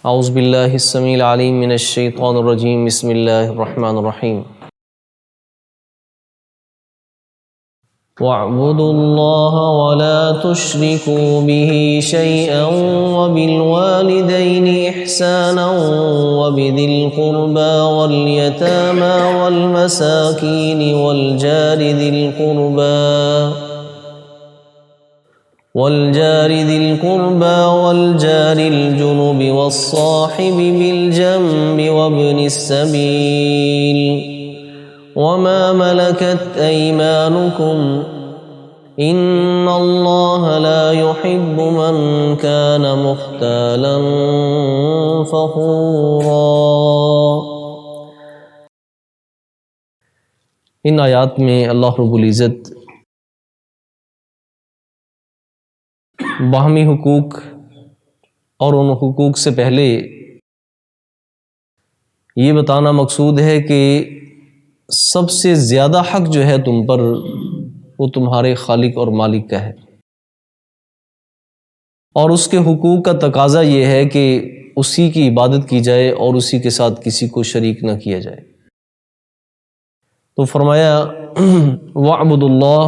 اعوذ باللہ السمیع العلیم من الشیطان الرجیم بسم اللہ الرحمن الرحیم وَاعْبُدُوا اللَّهَ وَلَا تُشْرِكُوا بِهِ شَيْئًا وَبِالْوَالِدَيْنِ إِحْسَانًا وَبِذِي الْقُرْبَى وَالْيَتَامَى وَالْمَسَاكِينِ والجار ذي القربى والجار الجنب والصاحب بالجنب وابن السبيل وما ملكت أيمانكم إن الله لا يحب من كان مختالا فخورا۔ ان آیات میں اللہ رب العزت باہمی حقوق اور ان حقوق سے پہلے یہ بتانا مقصود ہے کہ سب سے زیادہ حق جو ہے تم پر وہ تمہارے خالق اور مالک کا ہے، اور اس کے حقوق کا تقاضا یہ ہے کہ اسی کی عبادت کی جائے اور اسی کے ساتھ کسی کو شریک نہ کیا جائے۔ تو فرمایا وَاعْبُدُوا اللَّهَ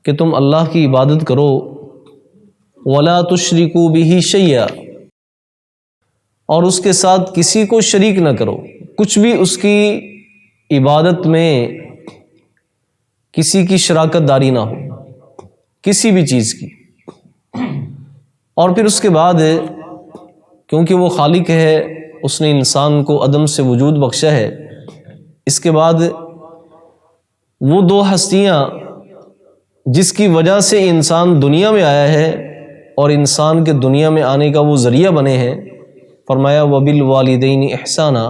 کہ تم اللہ کی عبادت کرو، وَلَا تُشْرِكُوا بِهِ شَيْئًا اور اس کے ساتھ کسی کو شریک نہ کرو، کچھ بھی اس کی عبادت میں کسی کی شراکت داری نہ ہو، کسی بھی چیز کی۔ اور پھر اس کے بعد کیونکہ وہ خالق ہے، اس نے انسان کو عدم سے وجود بخشا ہے، اس کے بعد وہ دو ہستیاں جس کی وجہ سے انسان دنیا میں آیا ہے اور انسان کے دنیا میں آنے کا وہ ذریعہ بنے ہیں، فرمایا وَبِالْوَالِدَيْنِ إِحْسَانًا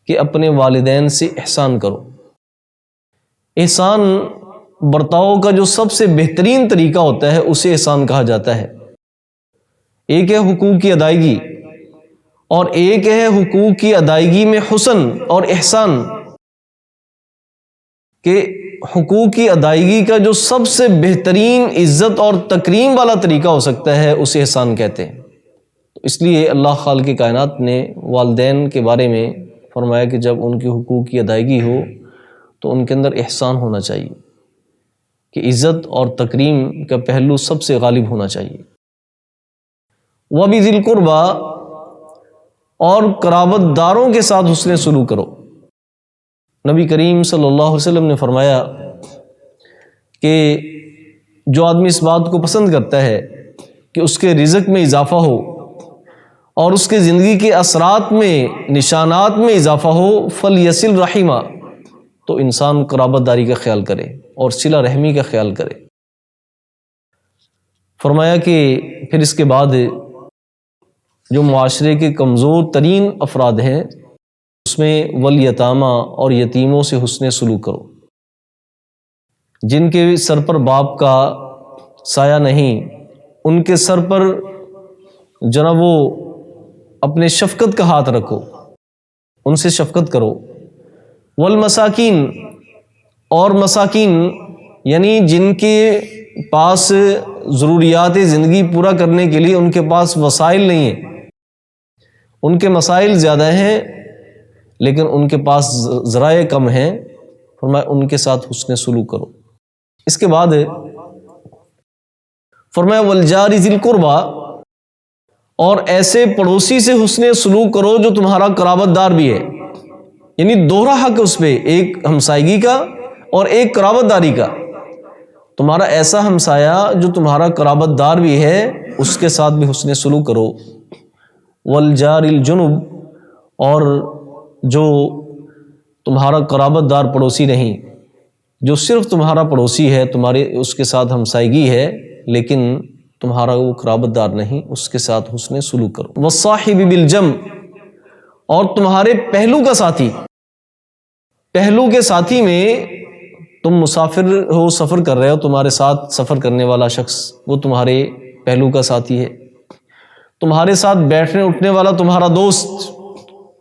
کہ اپنے والدین سے احسان کرو۔ احسان برتاؤ کا جو سب سے بہترین طریقہ ہوتا ہے اسے احسان کہا جاتا ہے۔ ایک ہے حقوق کی ادائیگی اور ایک ہے حقوق کی ادائیگی میں حسن اور احسان، کہ حقوق کی ادائیگی کا جو سب سے بہترین عزت اور تکریم والا طریقہ ہو سکتا ہے اسے احسان کہتے ہیں۔ تو اس لیے اللہ خالق کائنات نے والدین کے بارے میں فرمایا کہ جب ان کے حقوق کی ادائیگی ہو تو ان کے اندر احسان ہونا چاہیے، کہ عزت اور تکریم کا پہلو سب سے غالب ہونا چاہیے۔ وَبِذِي الْقُرْبَى اور قرابت داروں کے ساتھ حسن سلوک کرو۔ نبی کریم صلی اللہ علیہ وسلم نے فرمایا کہ جو آدمی اس بات کو پسند کرتا ہے کہ اس کے رزق میں اضافہ ہو اور اس کے زندگی کے اثرات میں، نشانات میں اضافہ ہو، فَلْيَصِلْ رَحِمَ تو انسان قرابت داری کا خیال کرے اور صلہ رحمی کا خیال کرے۔ فرمایا کہ پھر اس کے بعد جو معاشرے کے کمزور ترین افراد ہیں اس میں والیتامہ اور یتیموں سے حسن سلوک کرو، جن کے سر پر باپ کا سایہ نہیں، ان کے سر پر جناب وہ اپنے شفقت کا ہاتھ رکھو، ان سے شفقت کرو۔ والمساکین اور مساکین یعنی جن کے پاس ضروریات زندگی پورا کرنے کے لیے ان کے پاس وسائل نہیں ہیں، ان کے مسائل زیادہ ہیں لیکن ان کے پاس ذرائع کم ہیں، فرمایا ان کے ساتھ حسن سلوک کرو۔ اس کے بعد فرمایا والجار ذی القربى اور ایسے پڑوسی سے حسن سلوک کرو جو تمہارا قرابت دار بھی ہے، یعنی دوہرا حق اس پہ، ایک ہمسائیگی کا اور ایک قرابت داری کا۔ تمہارا ایسا ہمسایہ جو تمہارا قرابت دار بھی ہے اس کے ساتھ بھی حسن سلوک کرو۔ والجار الجنب اور جو تمہارا قرابت دار پڑوسی نہیں، جو صرف تمہارا پڑوسی ہے، تمہارے اس کے ساتھ ہمسائیگی ہے لیکن تمہارا وہ قرابت دار نہیں، اس کے ساتھ حسن سلوک کرو۔ والصاحب بالجنب اور تمہارے پہلو کا ساتھی، پہلو کے ساتھی میں تم مسافر ہو، سفر کر رہے ہو، تمہارے ساتھ سفر کرنے والا شخص وہ تمہارے پہلو کا ساتھی ہے۔ تمہارے ساتھ بیٹھنے اٹھنے والا تمہارا دوست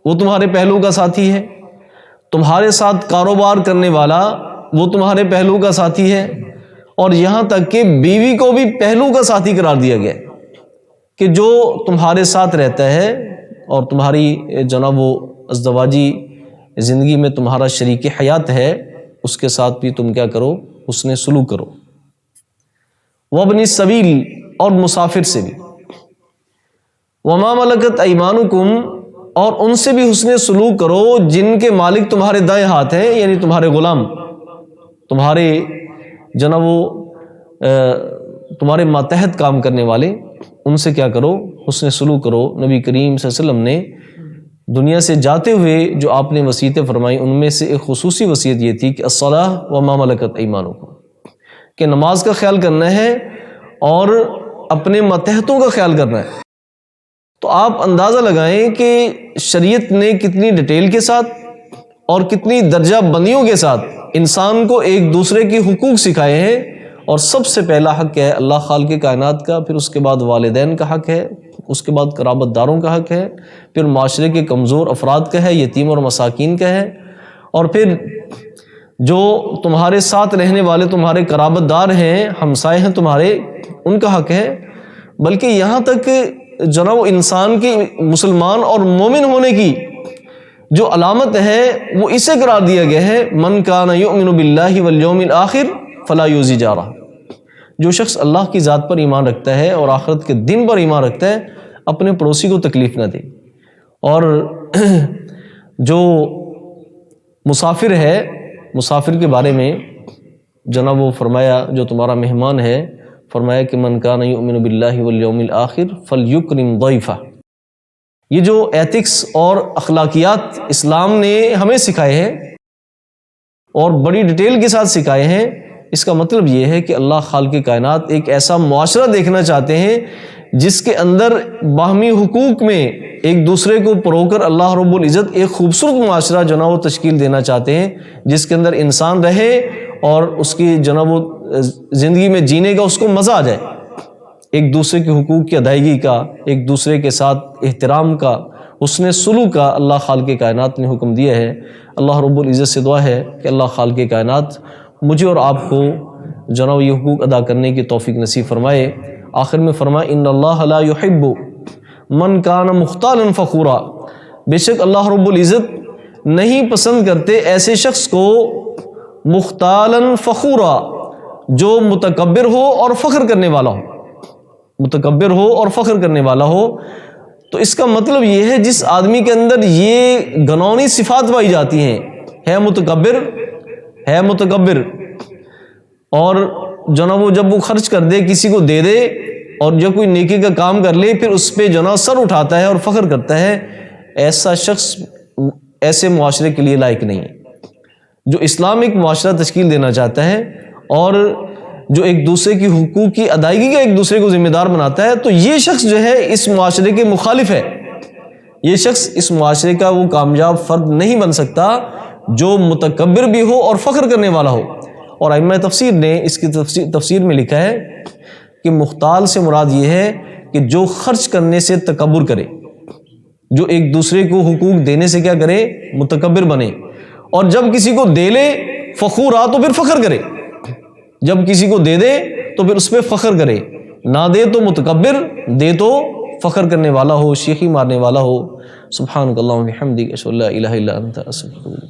وہ تمہارے پہلو کا ساتھی ہے۔ تمہارے ساتھ کاروبار کرنے والا وہ تمہارے پہلو کا ساتھی ہے، اور یہاں تک کہ بیوی کو بھی پہلو کا ساتھی قرار دیا گیا ہے کہ جو تمہارے ساتھ رہتا ہے اور تمہاری جناب و ازدواجی زندگی میں تمہارا شریک حیات ہے، اس کے ساتھ بھی تم کیا کرو؟ حسن سلوک کرو۔ وابن السبیل، اور مسافر سے بھی۔ وما ملکت ایمانکم، اور ان سے بھی حسن سلوک کرو جن کے مالک تمہارے دائیں ہاتھ ہیں، یعنی تمہارے غلام، تمہارے جناب تمہارے ماتحت کام کرنے والے، ان سے کیا کرو؟ حسن سلوک کرو۔ نبی کریم صلی اللہ علیہ وسلم نے دنیا سے جاتے ہوئے جو آپ نے وصیتیں فرمائی، ان میں سے ایک خصوصی وصیت یہ تھی کہ الصلاۃ وما ملکت ایمانکم، کہ نماز کا خیال کرنا ہے اور اپنے ماتحتوں کا خیال کرنا ہے۔ تو آپ اندازہ لگائیں کہ شریعت نے کتنی ڈیٹیل کے ساتھ اور کتنی درجہ بندیوں کے ساتھ انسان کو ایک دوسرے کے حقوق سکھائے ہیں، اور سب سے پہلا حق ہے اللہ خالق کائنات کا، پھر اس کے بعد والدین کا حق ہے، اس کے بعد قرابت داروں کا حق ہے، پھر معاشرے کے کمزور افراد کا ہے، یتیم اور مساکین کا ہے، اور پھر جو تمہارے ساتھ رہنے والے تمہارے قرابت دار ہیں، ہمسائے ہیں تمہارے، ان کا حق ہے۔ بلکہ یہاں تک جناب انسان کی مسلمان اور مومن ہونے کی جو علامت ہے وہ اسے قرار دیا گیا ہے، من کان یؤمن باللہ والیوم الآخر فلا یؤذی جارہ، جو شخص اللہ کی ذات پر ایمان رکھتا ہے اور آخرت کے دن پر ایمان رکھتا ہے، اپنے پڑوسی کو تکلیف نہ دے۔ اور جو مسافر ہے، مسافر کے بارے میں جناب وہ فرمایا جو تمہارا مہمان ہے، فرمایا کہ من کان یؤمن باللہ والیوم الآخر فلیکرم ضیفہ۔ یہ جو ایتھکس اور اخلاقیات اسلام نے ہمیں سکھائے ہیں اور بڑی ڈیٹیل کے ساتھ سکھائے ہیں، اس کا مطلب یہ ہے کہ اللہ خالق کائنات ایک ایسا معاشرہ دیکھنا چاہتے ہیں جس کے اندر باہمی حقوق میں ایک دوسرے کو پرو کر اللہ رب العزت ایک خوبصورت معاشرہ جو نا وہ تشکیل دینا چاہتے ہیں، جس کے اندر انسان رہے اور اس کی جناب زندگی میں جینے کا اس کو مزہ آ جائے، ایک دوسرے کے حقوق کی ادائیگی کا، ایک دوسرے کے ساتھ احترام کا، حسن سلوک کا اللہ خالق کائنات نے حکم دیا ہے۔ اللہ رب العزت سے دعا ہے کہ اللہ خالق کائنات مجھے اور آپ کو جناب یہ حقوق ادا کرنے کی توفیق نصیب فرمائے۔ آخر میں فرمائے ان اللہ لا یحب من کان مختالا فخورا، بے شک اللہ رب العزت نہیں پسند کرتے ایسے شخص کو مختالا فخورا، جو متکبر ہو اور فخر کرنے والا ہو، متکبر ہو اور فخر کرنے والا ہو۔ تو اس کا مطلب یہ ہے جس آدمی کے اندر یہ گنونی صفات پائی جاتی ہیں، ہے متکبر اور جناب جب وہ خرچ کر دے، کسی کو دے دے، اور جب کوئی نیکی کا کام کر لے پھر اس پہ جناب سر اٹھاتا ہے اور فخر کرتا ہے، ایسا شخص ایسے معاشرے کے لیے لائق نہیں ہے۔ جو اسلام ایک معاشرہ تشکیل دینا چاہتا ہے اور جو ایک دوسرے کی حقوق کی ادائیگی کا ایک دوسرے کو ذمہ دار بناتا ہے، تو یہ شخص جو ہے اس معاشرے کے مخالف ہے۔ یہ شخص اس معاشرے کا وہ کامیاب فرد نہیں بن سکتا جو متکبر بھی ہو اور فخر کرنے والا ہو۔ اور ائمہ تفسیر نے اس کی تفسیر میں لکھا ہے کہ مختال سے مراد یہ ہے کہ جو خرچ کرنے سے تکبر کرے، جو ایک دوسرے کو حقوق دینے سے کیا کرے؟ متکبر بنے، اور جب کسی کو دے لے فخورا تو پھر فخر کرے، جب کسی کو دے دے تو پھر اس پہ فخر کرے، نہ دے تو متکبر، دے تو فخر کرنے والا ہو، شیخی مارنے والا ہو۔ سبحانک اللہم و بحمدک، اشہد ان لا الہ الا انت، استغفرک۔